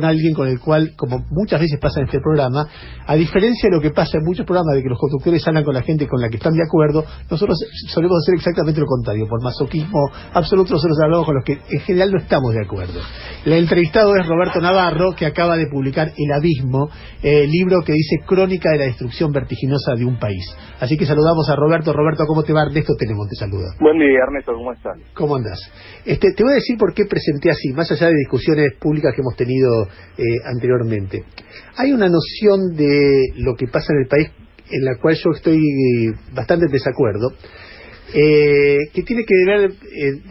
alguien con el cual, como muchas veces pasa en este programa, a diferencia de lo que pasa en muchos programas de que los conductores hablan con la gente con la que están de acuerdo, nosotros solemos hacer exactamente lo contrario. Por masoquismo absoluto, nosotros hablamos con los que en general no estamos de acuerdo. El entrevistado es Roberto Navarro, que acaba de publicar El Abismo, libro que dice Crónica de la destrucción vertiginosa de un país. Así que saludamos a Roberto. Roberto, ¿cómo te va? Ernesto Tenemos te saluda. Buen día, Ernesto, ¿cómo estás? ¿Cómo andás? Te voy a decir por qué presenté así, más allá de discusiones públicas que hemos tenido anteriormente. Hay una noción de lo que pasa en el país en la cual yo estoy bastante en desacuerdo, que tiene que ver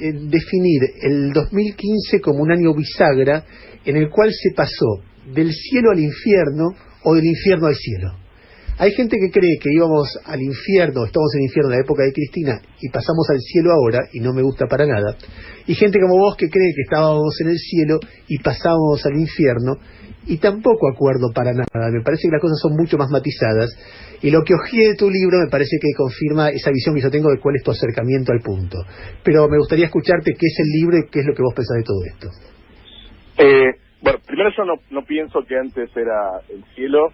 en definir el 2015 como un año bisagra en el cual se pasó del cielo al infierno o del infierno al cielo. Hay gente que cree que íbamos al infierno, estamos en el infierno en la época de Cristina y pasamos al cielo ahora, y no me gusta para nada. Y gente como vos que cree que estábamos en el cielo y pasábamos al infierno, y tampoco acuerdo para nada. Me parece que las cosas son mucho más matizadas, y lo que hojeé de tu libro me parece que confirma esa visión que yo tengo de cuál es tu acercamiento al punto. Pero me gustaría escucharte qué es el libro y qué es lo que vos pensás de todo esto. Bueno, primero yo no pienso que antes era el cielo,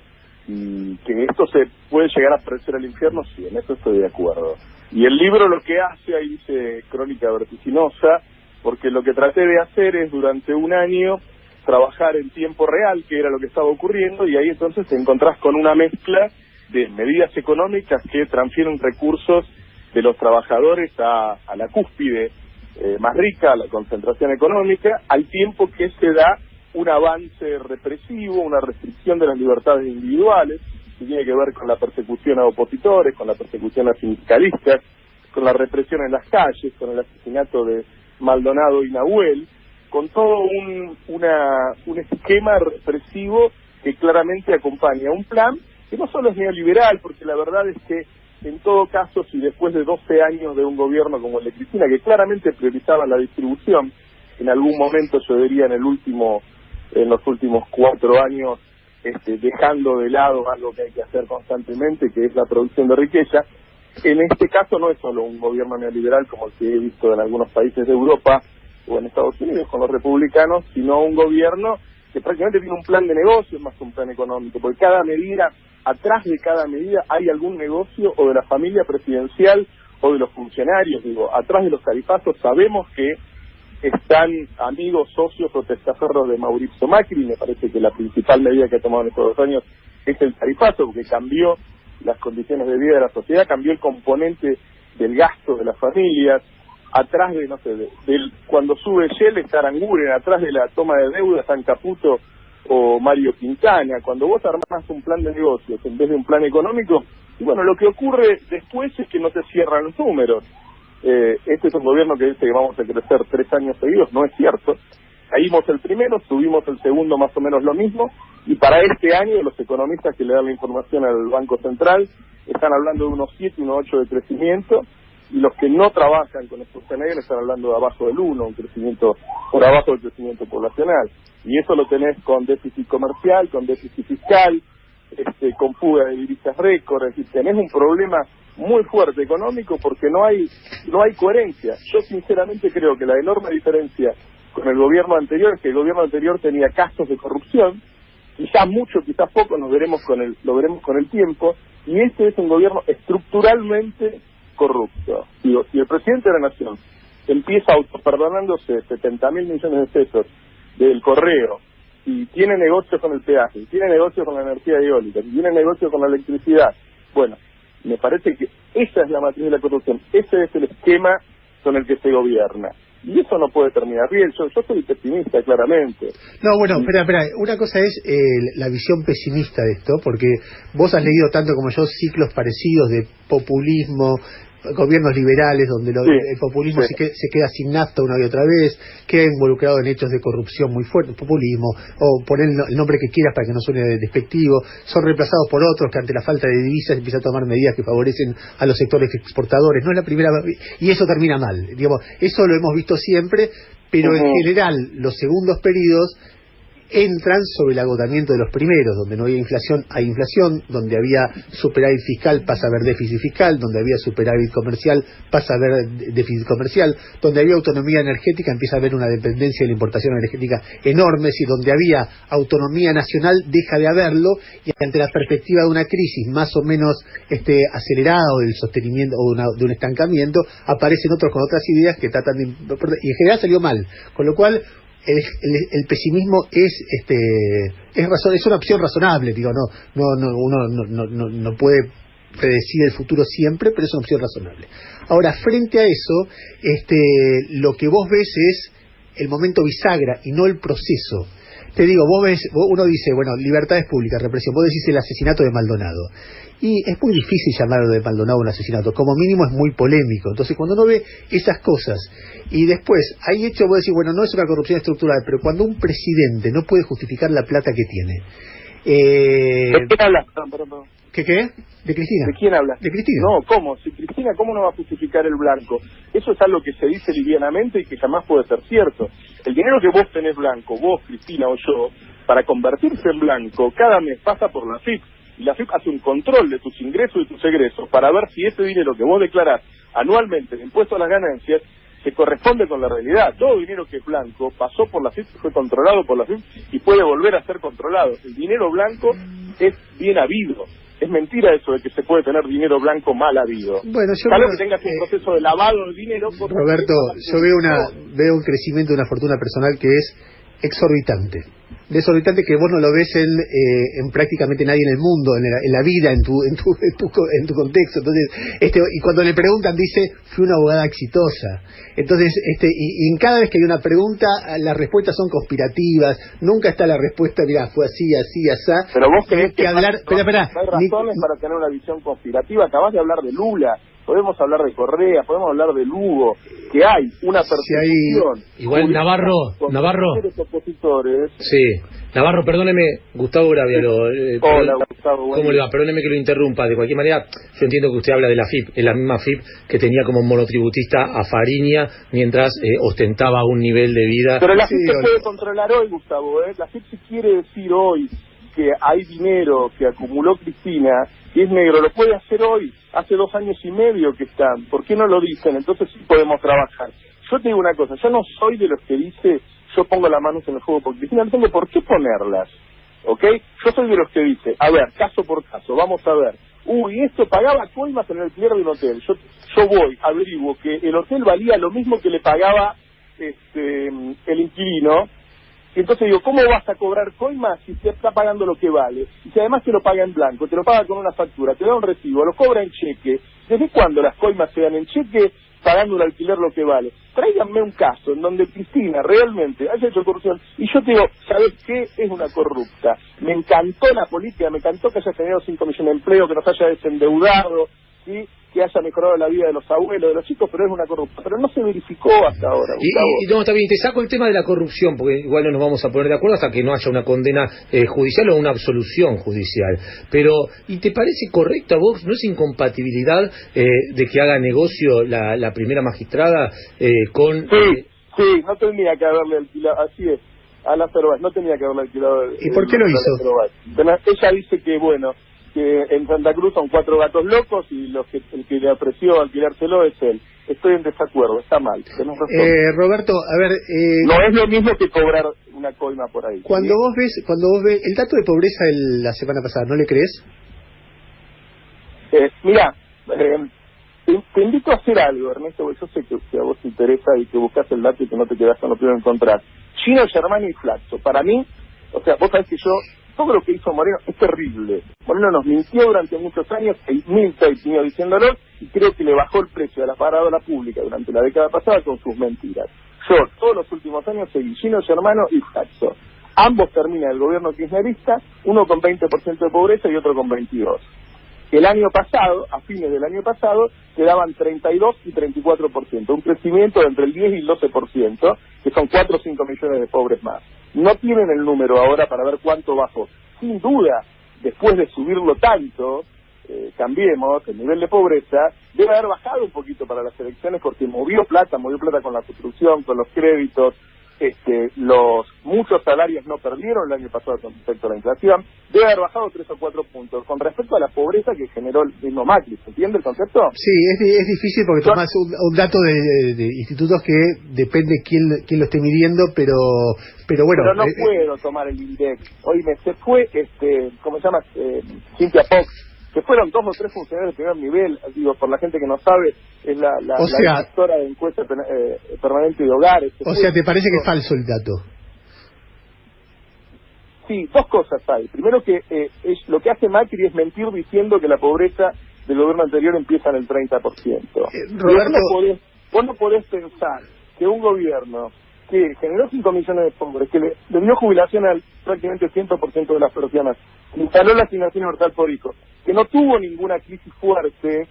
y que esto se puede llegar a parecer al infierno, sí, en eso estoy de acuerdo. Y el libro lo que hace, ahí dice Crónica vertiginosa, porque lo que traté de hacer es durante un año trabajar en tiempo real, que era lo que estaba ocurriendo, y ahí entonces te encontrás con una mezcla de medidas económicas que transfieren recursos de los trabajadores a la cúspide más rica, a la concentración económica, al tiempo que se da un avance represivo, una restricción de las libertades individuales, que tiene que ver con la persecución a opositores, con la persecución a sindicalistas, con la represión en las calles, con el asesinato de Maldonado y Nahuel, con todo un esquema represivo que claramente acompaña un plan que no solo es neoliberal, porque la verdad es que en todo caso, si después de 12 años de un gobierno como el de Cristina, que claramente priorizaba la distribución, en algún momento yo diría en los últimos 4 años, dejando de lado algo que hay que hacer constantemente, que es la producción de riqueza. En este caso no es solo un gobierno neoliberal como el que he visto en algunos países de Europa o en Estados Unidos con los republicanos, sino un gobierno que prácticamente tiene un plan de negocios más que un plan económico, porque cada medida, atrás de cada medida hay algún negocio o de la familia presidencial o de los funcionarios. Atrás de los tarifazos sabemos que están amigos, socios o testaferros de Mauricio Macri. Me parece que la principal medida que ha tomado en estos 2 años es el tarifazo, porque cambió las condiciones de vida de la sociedad, cambió el componente del gasto de las familias. Atrás de, cuando sube Shell está Aranguren, atrás de la toma de deuda San Caputo o Mario Quintana. Cuando vos armás un plan de negocios en vez de un plan económico, y bueno, lo que ocurre después es que no se cierran los números. Este es un gobierno que dice que vamos a crecer 3 años seguidos, no es cierto. Caímos el primero, subimos el segundo más o menos lo mismo, y para este año los economistas que le dan la información al Banco Central están hablando de unos 7, unos 8 de crecimiento, y los que no trabajan con estos CNR están hablando de abajo del 1, un crecimiento por abajo del crecimiento poblacional. Y eso lo tenés con déficit comercial, con déficit fiscal, con fuga de divisas récord. Es decir, tenés un problema muy fuerte económico porque no hay coherencia. Yo sinceramente creo que la enorme diferencia con el gobierno anterior es que el gobierno anterior tenía casos de corrupción, quizás mucho, quizás poco, lo veremos con el tiempo, y este es un gobierno estructuralmente corrupto. Si el presidente de la Nación empieza autoperdonándose 70.000 millones de pesos del correo, y tiene negocios con el peaje, y tiene negocios con la energía eólica, y tiene negocios con la electricidad, bueno, me parece que esa es la matriz de la corrupción, ese es el esquema con el que se gobierna. Y eso no puede terminar bien. Yo soy pesimista, claramente. No, bueno, espera. Una cosa es la visión pesimista de esto, porque vos has leído tanto como yo ciclos parecidos de populismo, gobiernos liberales donde el populismo se queda sin nafta una y otra vez, queda involucrado en hechos de corrupción muy fuertes, populismo, o poner el nombre que quieras para que no suene despectivo, son reemplazados por otros que ante la falta de divisas empiezan a tomar medidas que favorecen a los sectores exportadores. No es la primera, y eso termina mal, digamos, eso lo hemos visto siempre, pero en general los segundos periodos entran sobre el agotamiento de los primeros, donde no había inflación, hay inflación, donde había superávit fiscal pasa a haber déficit fiscal, donde había superávit comercial pasa a haber déficit comercial, donde había autonomía energética empieza a haber una dependencia de la importación energética enorme, y donde había autonomía nacional deja de haberlo, y ante la perspectiva de una crisis más o menos acelerada o del sostenimiento o de un estancamiento, aparecen otros con otras ideas que tratan de, y en general salió mal, con lo cual el pesimismo es una opción razonable, digo, uno no puede predecir el futuro siempre, pero es una opción razonable. Ahora, frente a eso, lo que vos ves es el momento bisagra y no el proceso. Te digo, uno dice, bueno, libertades públicas, represión, vos decís el asesinato de Maldonado. Y es muy difícil llamarlo de Maldonado un asesinato, como mínimo es muy polémico. Entonces, cuando uno ve esas cosas, y después hay hecho, vos decís, bueno, no es una corrupción estructural, pero cuando un presidente no puede justificar la plata que tiene. ¿De quién hablas? Perdón. ¿Qué? ¿De Cristina? ¿De quién hablas? De Cristina. No, ¿cómo? Si Cristina, ¿cómo no va a justificar el blanco? Eso es algo que se dice livianamente y que jamás puede ser cierto. El dinero que vos tenés blanco, vos, Cristina o yo, para convertirse en blanco, cada mes pasa por la FIP. Y la FIP hace un control de tus ingresos y tus egresos para ver si ese dinero que vos declarás anualmente en impuesto a las ganancias se corresponde con la realidad. Todo dinero que es blanco pasó por la FIP, fue controlado por la FIP y puede volver a ser controlado. El dinero blanco es bien habido. Es mentira eso de que se puede tener dinero blanco mal habido. Bueno, Claro que tengas un proceso de lavado de dinero. Roberto, yo veo un crecimiento de una fortuna personal que es exorbitante. Desorbitante, que vos no lo ves en prácticamente nadie en el mundo, en la vida, en tu contexto. Entonces, y cuando le preguntan dice, fui una abogada exitosa. Entonces, y cada vez que hay una pregunta, las respuestas son conspirativas, nunca está la respuesta, mirá, fue así, así. Pero vos creés que hablar, no hay razones para tener una visión conspirativa. Acabás de hablar de Lula, podemos hablar de Correa, podemos hablar de Lugo, que hay una persecución. Igual Navarro. Opositores. Sí. Navarro, perdóneme, Gustavo Graviaro. Hola, Gustavo. ¿Cómo le va? Perdóneme que lo interrumpa. De cualquier manera, yo entiendo que usted habla de la FIP. Es la misma FIP que tenía como monotributista a Fariña mientras ostentaba un nivel de vida. Pero la FIP se puede controlar hoy, Gustavo. La FIP si quiere decir hoy que hay dinero que acumuló Cristina y es negro, lo puede hacer hoy. Hace 2 años y medio que están. ¿Por qué no lo dicen? Entonces sí podemos trabajar. Yo te digo una cosa, yo no soy de los que dice yo pongo las manos en el fuego por Cristina, no tengo por qué ponerlas, ¿ok? Yo soy de los que dice, a ver, caso por caso, vamos a ver, esto pagaba coimas en el alquiler de un hotel, yo voy, averiguo que el hotel valía lo mismo que le pagaba el inquilino, y entonces digo, ¿cómo vas a cobrar coimas si te está pagando lo que vale? Y si además te lo paga en blanco, te lo paga con una factura, te da un recibo, lo cobra en cheque, ¿desde cuándo las coimas se dan en cheque pagando un alquiler lo que vale? Tráiganme un caso en donde Cristina realmente haya hecho corrupción y yo te digo, ¿sabes qué? Es una corrupta. Me encantó la política, me encantó que haya generado 5 millones de empleo, que nos haya desendeudado, ¿sí? Que haya mejorado la vida de los abuelos, de los chicos, pero es una corrupta. Pero no se verificó hasta ahora. Y no, está bien, te saco el tema de la corrupción, porque igual no nos vamos a poner de acuerdo hasta que no haya una condena judicial o una absolución judicial. Pero, ¿y te parece correcto a vos? ¿No es incompatibilidad de que haga negocio la primera magistrada con... Sí, no tendría que haberle alquilado, así es, a la Cervaz, no tenía que haberle alquilado. ¿Y por qué lo hizo? Ella dice que, bueno, que en Santa Cruz son 4 gatos locos y el que le ofreció alquilárselo es él. Estoy en desacuerdo, está mal. Roberto, a ver... no es lo mismo que cobrar una coima por ahí. Cuando vos ves el dato de pobreza la semana pasada, ¿no le crees? Mirá, te invito a hacer algo, Ernesto, porque yo sé que a vos te interesa y que buscas el dato y que no te quedás con lo que no encontrar. Chino, Germano y Flaxo. Para mí, o sea, vos sabés que todo lo que hizo Moreno es terrible. Moreno nos mintió durante muchos años, 6.000 vino diciéndolo, y creo que le bajó el precio a la parábola pública durante la década pasada con sus mentiras. Yo, todos los últimos años, seguí Gino Germano y Flaxo. Ambos terminan el gobierno kirchnerista, uno con 20% de pobreza y otro con 22%. El año pasado, a fines del año pasado, quedaban 32 y 34%, un crecimiento de entre el 10 y el 12%, que son 4 o 5 millones de pobres más. No tienen el número ahora para ver cuánto bajó. Sin duda, después de subirlo tanto, Cambiemos, el nivel de pobreza, debe haber bajado un poquito para las elecciones porque movió plata con la construcción, con los créditos, muchos salarios no perdieron el año pasado con respecto a la inflación, debe haber bajado 3 o 4 puntos. Con respecto a la pobreza que generó el mismo Macri, ¿se entiende el concepto? Sí, es difícil porque tomás un dato de institutos que depende quién lo esté midiendo, pero bueno. Pero no puedo tomar el INDEC. Oíme, se fue, ¿cómo se llama? Cynthia Fox. Se fueron 2 o 3 funcionarios de primer nivel, digo, por la gente que no sabe, es la directora de encuesta permanente de hogares. O sea, ¿te parece que es falso el dato? Sí, 2 cosas hay. Primero que lo que hace Macri es mentir diciendo que la pobreza del gobierno anterior empieza en el 30%. Roberto... Vos no podés pensar que un gobierno que generó 5 millones de pobres, que le dio jubilación al prácticamente 100% de las personas, instaló la asignación universal por hijo, que no tuvo ninguna crisis fuerte,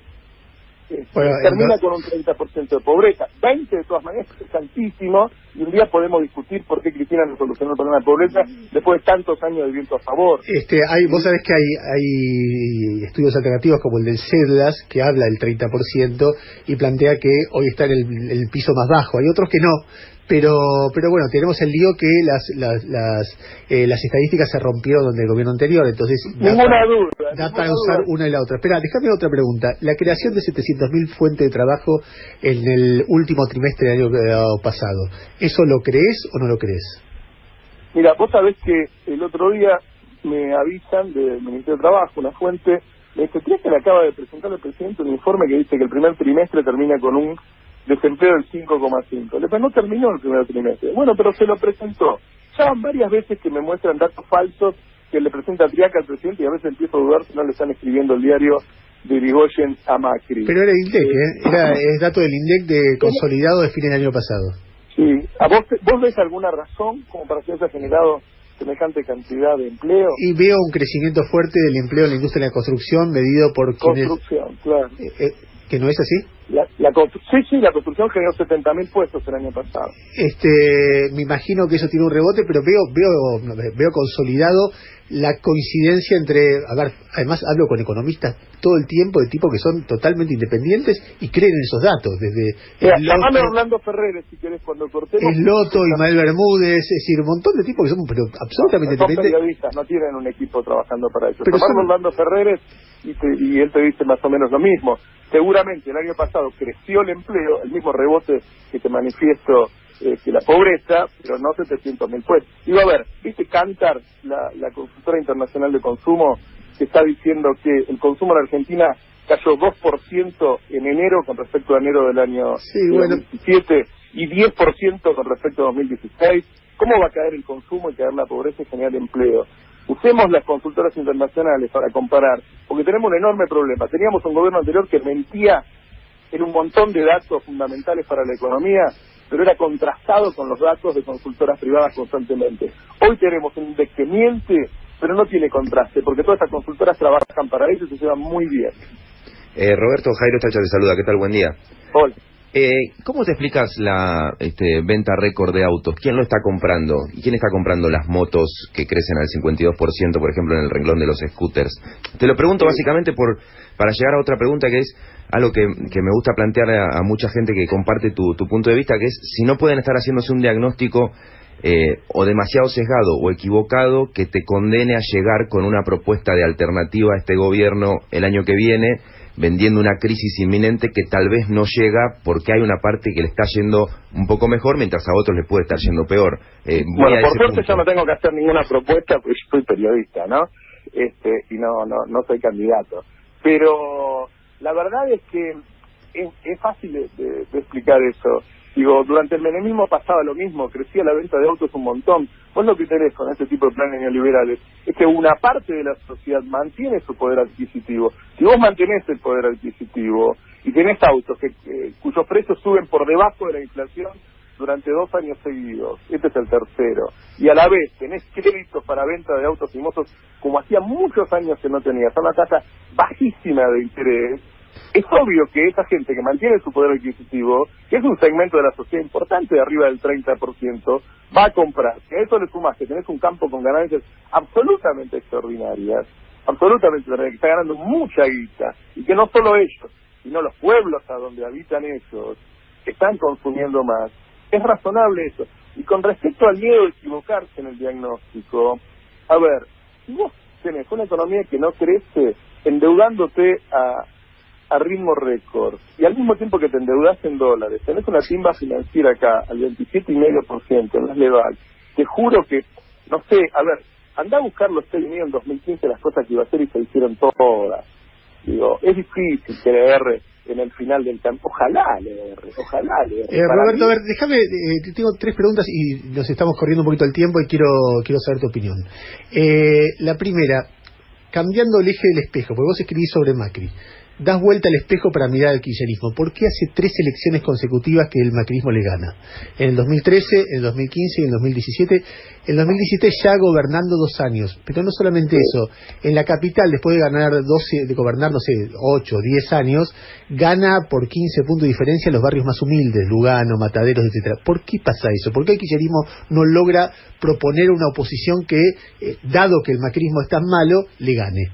termina con un 30% de pobreza. 20 de todas maneras es altísimo, y un día podemos discutir por qué Cristina no solucionó el problema de pobreza después de tantos años de viento a favor. Vos sabés que hay estudios alternativos como el del CEDLAS, que habla del 30% y plantea que hoy está en el piso más bajo. Hay otros que no. Pero bueno, tenemos el lío que las estadísticas se rompieron donde el gobierno anterior, entonces da para usar una y la otra. Espera, déjame otra pregunta. La creación de 700.000 fuentes de trabajo en el último trimestre del año pasado, ¿eso lo crees o no lo crees? Mira, vos sabés que el otro día me avisan del Ministerio de Trabajo, una fuente, me dice, ¿crees que le acaba de presentar el presidente un informe que dice que el primer trimestre termina con un desempleo del 5,5? Después no terminó el primer trimestre. Bueno, pero se lo presentó. Ya van varias veces que me muestran datos falsos que le presenta Triaca al presidente y a veces empiezo a dudar si no le están escribiendo el diario de Irigoyen a Macri. Pero era INDEC, es dato del INDEC de consolidado de fin del año pasado. Sí. ¿Vos ves alguna razón como para que haya generado semejante cantidad de empleo? Y veo un crecimiento fuerte del empleo en la industria de la construcción medido por construcción, claro. ¿Que no es así? La construcción generó 70.000 puestos el año pasado. Me imagino que eso tiene un rebote, pero veo consolidado la coincidencia entre, además hablo con economistas todo el tiempo, de tipos que son totalmente independientes y creen en esos datos, desde llamame a Orlando Ferreres si querés cuando cortemos. Loto, Ismael Bermúdez, es decir, un montón de tipos que son absolutamente independientes. Son periodistas, no tienen un equipo trabajando para eso. Llamame a Orlando Ferreres y él te dice más o menos lo mismo. Seguramente el año pasado creció el empleo, el mismo rebote que te manifiesto que la pobreza, pero no 700.000 puestos. Digo, a ver, ¿viste Kantar, la consultora internacional de consumo, que está diciendo que el consumo en Argentina cayó 2% en enero con respecto a enero del año 2017 y 10% con respecto a 2016? ¿Cómo va a caer el consumo y caer la pobreza y generar empleo? Usemos las consultoras internacionales para comparar, porque tenemos un enorme problema. Teníamos un gobierno anterior que mentía en un montón de datos fundamentales para la economía, pero era contrastado con los datos de consultoras privadas constantemente. Hoy tenemos un INDEC que miente, pero no tiene contraste, porque todas estas consultoras trabajan para ellos y se llevan muy bien. Roberto, Jairo Chacha te saluda, ¿qué tal? Buen día. Hola. ¿Cómo te explicas la venta récord de autos? ¿Quién lo está comprando? ¿Y quién está comprando las motos que crecen al 52%, por ejemplo, en el renglón de los scooters? Te lo pregunto básicamente para llegar a otra pregunta que es algo que me gusta plantear a mucha gente que comparte tu punto de vista, que es si no pueden estar haciéndose un diagnóstico o demasiado sesgado o equivocado que te condene a llegar con una propuesta de alternativa a este gobierno el año que viene, vendiendo una crisis inminente que tal vez no llega porque hay una parte que le está yendo un poco mejor, mientras a otros les puede estar yendo peor. Bueno, por suerte yo no tengo que hacer ninguna propuesta, porque yo soy periodista, ¿no? Y no soy candidato. Pero la verdad es que es fácil de explicar eso. Digo, durante el menemismo pasaba lo mismo, crecía la venta de autos un montón. Vos lo que tenés con este tipo de planes neoliberales es que una parte de la sociedad mantiene su poder adquisitivo. Si vos mantenés el poder adquisitivo y tenés autos cuyos precios suben por debajo de la inflación durante 2 años seguidos, este es el tercero, y a la vez tenés créditos para venta de autos y motos como hacía muchos años que no tenías, a una tasa bajísima de interés, es obvio que esa gente que mantiene su poder adquisitivo, que es un segmento de la sociedad importante de arriba del 30%, va a comprar. Si a eso le sumas que tenés un campo con ganancias absolutamente extraordinarias, que está ganando mucha guita, y que no solo ellos, sino los pueblos a donde habitan ellos, están consumiendo más, es razonable eso. Y con respecto al miedo de equivocarse en el diagnóstico, a ver, si vos tenés una economía que no crece, endeudándote a ritmo récord, y al mismo tiempo que te endeudas en dólares, tenés una timba financiera acá al 27,5%, no es legal, te juro que, no sé, a ver, andá a buscar los 6,5 en 2015, las cosas que iba a hacer y se hicieron todas. Digo, es difícil creer en el final del campo. Ojalá leer. Roberto, a ver, déjame, tengo 3 preguntas y nos estamos corriendo un poquito el tiempo y quiero saber tu opinión. La primera, cambiando el eje del espejo, porque vos escribís sobre Macri, das vuelta al espejo para mirar al kirchnerismo. ¿Por qué hace 3 elecciones consecutivas que el macrismo le gana? En el 2013, en el 2015 y en el 2017. En el 2017 ya gobernando 2 años. Pero no solamente eso. En la capital, después de ganar de gobernar, no sé, 8 o 10 años, gana por 15 puntos de diferencia en los barrios más humildes, Lugano, Mataderos, etcétera. ¿Por qué pasa eso? ¿Por qué el kirchnerismo no logra proponer una oposición que, dado que el macrismo es tan malo, le gane?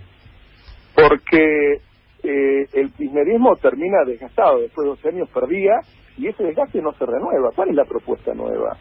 Porque el kirchnerismo termina desgastado, después de 12 años perdía, y ese desgaste no se renueva. ¿Cuál es la propuesta nueva?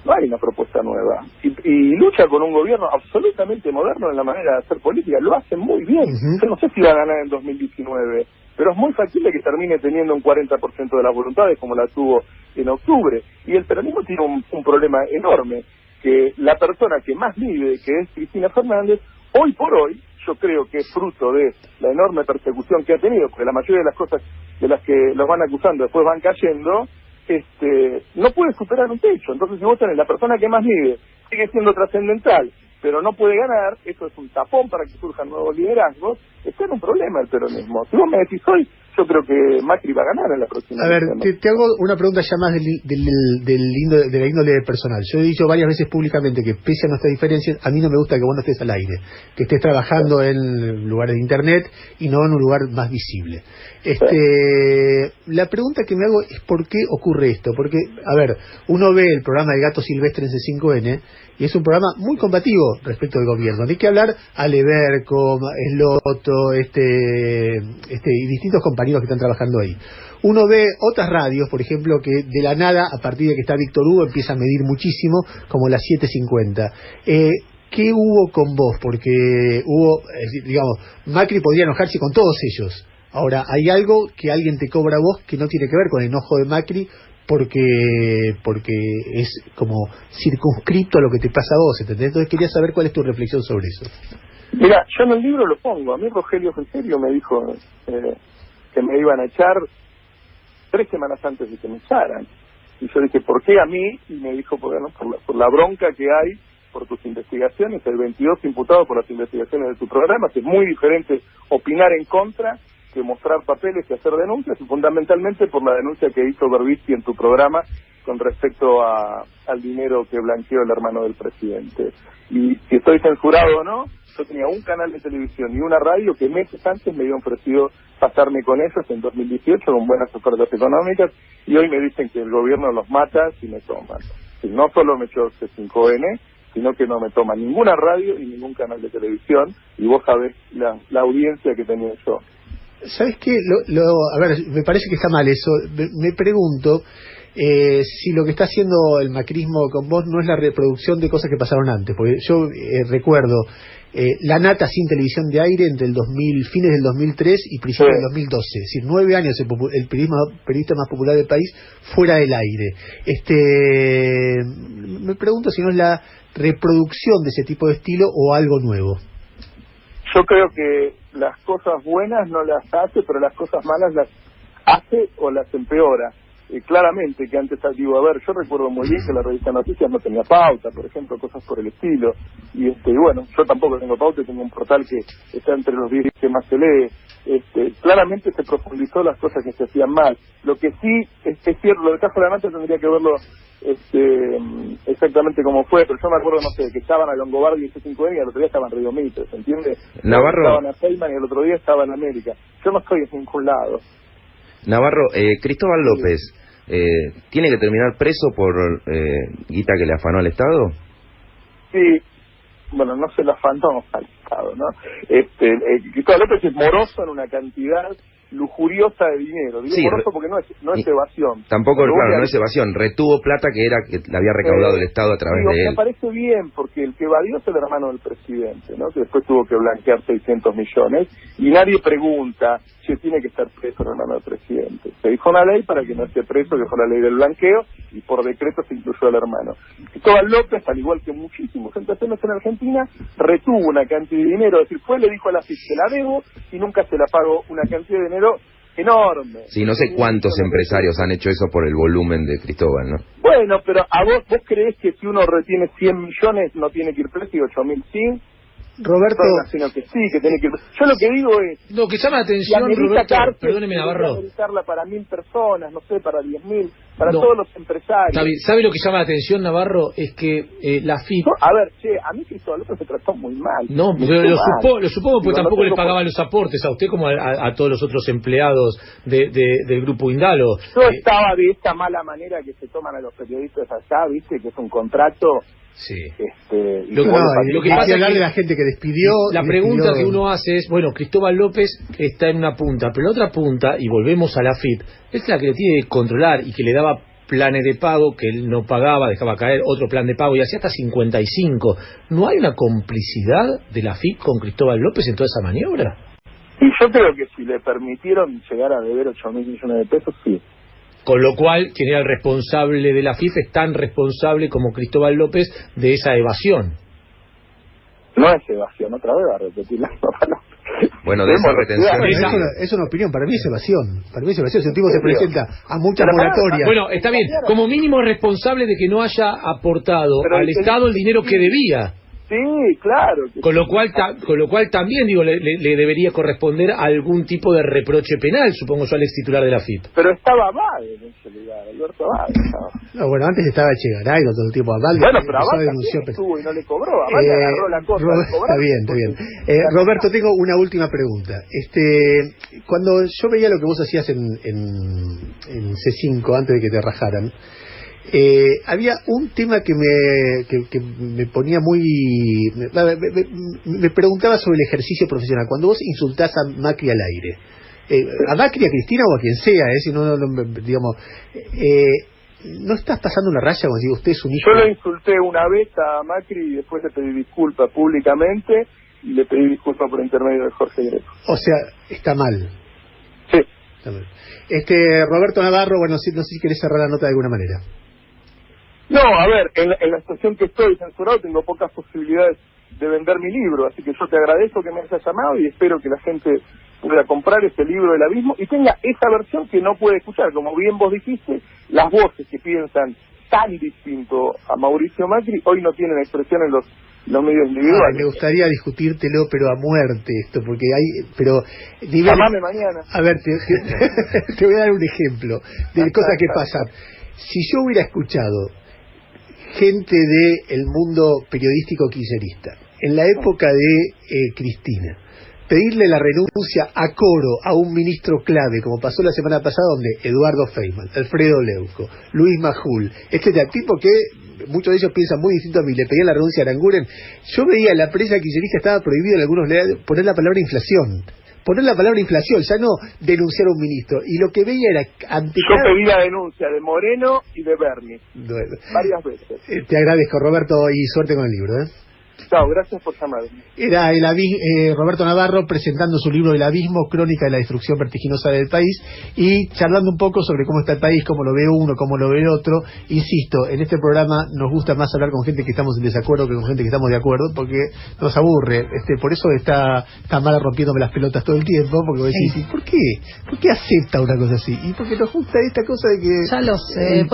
No hay una propuesta nueva. Y lucha con un gobierno absolutamente moderno en la manera de hacer política. Lo hace muy bien. Yo no sé si va a ganar en 2019, pero es muy factible que termine teniendo un 40% de las voluntades como la tuvo en octubre. Y el peronismo tiene un problema enorme, que la persona que más vive, que es Cristina Fernández, hoy por hoy, yo creo que es fruto de la enorme persecución que ha tenido, porque la mayoría de las cosas de las que los van acusando después van cayendo, no puede superar un techo. Entonces, si vos tenés la persona que más vive, sigue siendo trascendental, pero no puede ganar, eso es un tapón para que surjan nuevos liderazgos, está en un problema el peronismo. Si vos me decís hoy, yo creo que Macri va a ganar en la próxima. A ver, te hago una pregunta ya más de la índole personal. Yo he dicho varias veces públicamente que pese a nuestras diferencias, a mí no me gusta que vos no estés al aire, que estés trabajando en lugares de internet y no en un lugar más visible. La pregunta que me hago es ¿por qué ocurre esto? Porque, a ver, uno ve el programa de Gato Silvestre en C5N y es un programa muy combativo respecto al gobierno. Hay que hablar a Leberco, Esloto, y distintos compañeros que están trabajando ahí. Uno ve otras radios, por ejemplo, que de la nada, a partir de que está Víctor Hugo, empieza a medir muchísimo, como las 7:50. ¿Qué hubo con vos? Porque digamos, Macri podría enojarse con todos ellos. Ahora, hay algo que alguien te cobra a vos que no tiene que ver con el enojo de Macri, porque es como circunscripto a lo que te pasa a vos, ¿entendés? Entonces quería saber cuál es tu reflexión sobre eso. Mira, yo en el libro lo pongo. A mí Rogelio Frigerio me dijo que me iban a echar 3 semanas antes de que me echaran. Y yo dije, ¿por qué a mí? Y me dijo, por la bronca que hay por tus investigaciones. Hay 22 imputados por las investigaciones de tu programa. Es muy diferente opinar en contra que mostrar papeles y hacer denuncias, y fundamentalmente por la denuncia que hizo Berbisky en tu programa con respecto al dinero que blanqueó el hermano del presidente. Y si estoy censurado o no, yo tenía un canal de televisión y una radio que meses antes me habían ofrecido pasarme con ellos en 2018 con buenas ofertas económicas, y hoy me dicen que el gobierno los mata si me toman. Y no solo me echó C5N, sino que no me toma ninguna radio y ningún canal de televisión, y vos sabés la audiencia que tenía yo. ¿Sabes qué? A ver, me parece que está mal eso. Me pregunto si lo que está haciendo el macrismo con vos no es la reproducción de cosas que pasaron antes. Porque yo recuerdo La Nata sin televisión de aire entre fines del 2003 y principios del 2012. Es decir, 9 años el periodista más popular del país fuera del aire. Me pregunto si no es la reproducción de ese tipo de estilo o algo nuevo. Yo creo que las cosas buenas no las hace, pero las cosas malas las hace o las empeora. Claramente que antes, digo, a ver, yo recuerdo muy bien que la revista Noticias no tenía pauta, por ejemplo, cosas por el estilo. Y bueno, yo tampoco tengo pauta, tengo un portal que está entre los 10 que más se lee. Claramente se profundizó las cosas que se hacían mal. Lo que sí es cierto, lo del caso de la Nata tendría que verlo exactamente como fue, pero yo me acuerdo, no sé, que estaban a Longobardi y C5N y al otro día estaban Río Mitre, ¿se entiende? Navarro. Estaban a Feynman y el otro día estaban en América. Yo no estoy en ningún lado. Navarro, Cristóbal López, ¿tiene que terminar preso por guita que le afanó al Estado? Sí, bueno, no se la afanó al Estado, ¿no? Cristóbal López es moroso en una cantidad lujuriosa de dinero. Digo Sí, moroso porque no es evasión. Tampoco, Pero claro, voy a- no es evasión. Retuvo plata que la había recaudado el Estado a través digo, de me él. parece bien, porque el que evadió es el hermano del presidente, ¿no? Que después tuvo que blanquear 600 millones, y nadie pregunta si tiene que estar preso el hermano del presidente. Se dijo una ley para que no esté preso, que fue la ley del blanqueo, y por decreto se incluyó al hermano. Cristóbal López, al igual que muchísimos empresarios en Argentina, retuvo una cantidad de dinero, es decir, le dijo a la FIP, se la debo, y nunca se la pagó, una cantidad de dinero enorme. Sí, no sé cuántos empresarios han hecho eso por el volumen de Cristóbal, ¿no? Bueno, pero ¿a vos creés que si uno retiene 100 millones no tiene que ir preso y 8.000 sí? Roberto, Sino que sí, que tiene que ir preso. Yo lo que digo es... Lo que llama la si atención, amerita Roberto, cárcel, perdóneme, Navarro. ameritarla para 1.000 personas, no sé, para 10.000, para No. todos los empresarios. ¿Sabe lo que llama la atención, Navarro? Es que la FIP... A ver, a mí Cristóbal López se trató muy mal. No, Me pero lo mal. supongo porque Digo, tampoco no le tengo pagaban los aportes a usted como a todos los otros empleados del Grupo Indalo. Yo estaba de esta mala manera que se toman a los periodistas allá, ¿viste? Que es un contrato... Sí. y Lo que- bueno, lo que hay pasa es hablar que de la gente que despidió. La pregunta que uno hace es, bueno, Cristóbal López está en una punta, pero la otra punta, y volvemos a la FIP, es la que le tiene que controlar y que le daba planes de pago que él no pagaba, dejaba caer otro plan de pago y hacía hasta 55. ¿No hay una complicidad de la FIP con Cristóbal López en toda esa maniobra? Y yo creo que si le permitieron llegar a deber 8.000 millones de pesos, sí. Con lo cual, quien era el responsable de la FIP es tan responsable como Cristóbal López de esa evasión. No es evasión, otra vez va a repetir la palabra. Bueno, de esa retención... Bueno, es una opinión, para mí es evasión. Para mí es evasión. Si un tipo se presenta a muchas Pero, moratorias. Bueno, está bien, como mínimo es responsable de que no haya aportado Pero al Estado el dinero que debía. Sí, claro. Con lo cual también digo le debería corresponder algún tipo de reproche penal, supongo yo, al ex titular de la FIP. Pero estaba Abad en ese lugar, Alberto Abad. No, bueno, antes estaba Echegaray, todo el tiempo Abad. Bueno, pero empezó a Abad denunciar, también estuvo y no le cobró. Abad le agarró la cosa. Está bien, está bien. Roberto, tengo una última pregunta. Cuando yo veía lo que vos hacías en C5 antes de que te rajaran, había un tema que me ponía muy... Me preguntaba sobre el ejercicio profesional. Cuando vos insultás a Macri al aire, a Macri, a Cristina o a quien sea, si digamos... ¿no estás pasando una raya cuando digo usted es un hijo? Yo lo insulté una vez a Macri y después le pedí disculpas públicamente y le pedí disculpas por intermedio de Jorge Greco. O sea, está mal. Sí. Está mal. Roberto Navarro, bueno, no sé si querés cerrar la nota de alguna manera. No, a ver, en la situación que estoy censurado tengo pocas posibilidades de vender mi libro, así que yo te agradezco que me hayas llamado y espero que la gente pueda comprar ese libro del abismo y tenga esa versión que no puede escuchar. Como bien vos dijiste, las voces que piensan tan distinto a Mauricio Macri hoy no tienen expresión en los medios individuales. Me gustaría discutírtelo, pero a muerte esto, porque Llamame mañana. A ver, te voy a dar un ejemplo de cosas que pasan. Si yo hubiera escuchado gente del mundo periodístico kirchnerista en la época de Cristina pedirle la renuncia a coro a un ministro clave, como pasó la semana pasada, donde Eduardo Feynman, Alfredo Leuco, Luis Majul, etcétera, tipo que muchos de ellos piensan muy distinto a mí, le pedían la renuncia a Aranguren. Yo veía la prensa kirchnerista estaba prohibido en algunos poner la palabra inflación. Ya no denunciar a un ministro. Y lo que veía era... Yo pedí la denuncia de Moreno y de Berni. Bueno, varias veces. Te agradezco, Roberto, y suerte con el libro. Chao, gracias por llamarme. Era Roberto Navarro presentando su libro El Abismo, crónica de la destrucción vertiginosa del país, y charlando un poco sobre cómo está el país, cómo lo ve uno, cómo lo ve el otro. Insisto, en este programa nos gusta más hablar con gente que estamos en desacuerdo que con gente que estamos de acuerdo, porque nos aburre. Por eso está mal rompiéndome las pelotas todo el tiempo, porque vos decís, ¿por qué? ¿Por qué acepta una cosa así? Y porque nos gusta esta cosa de que... Ya lo sé.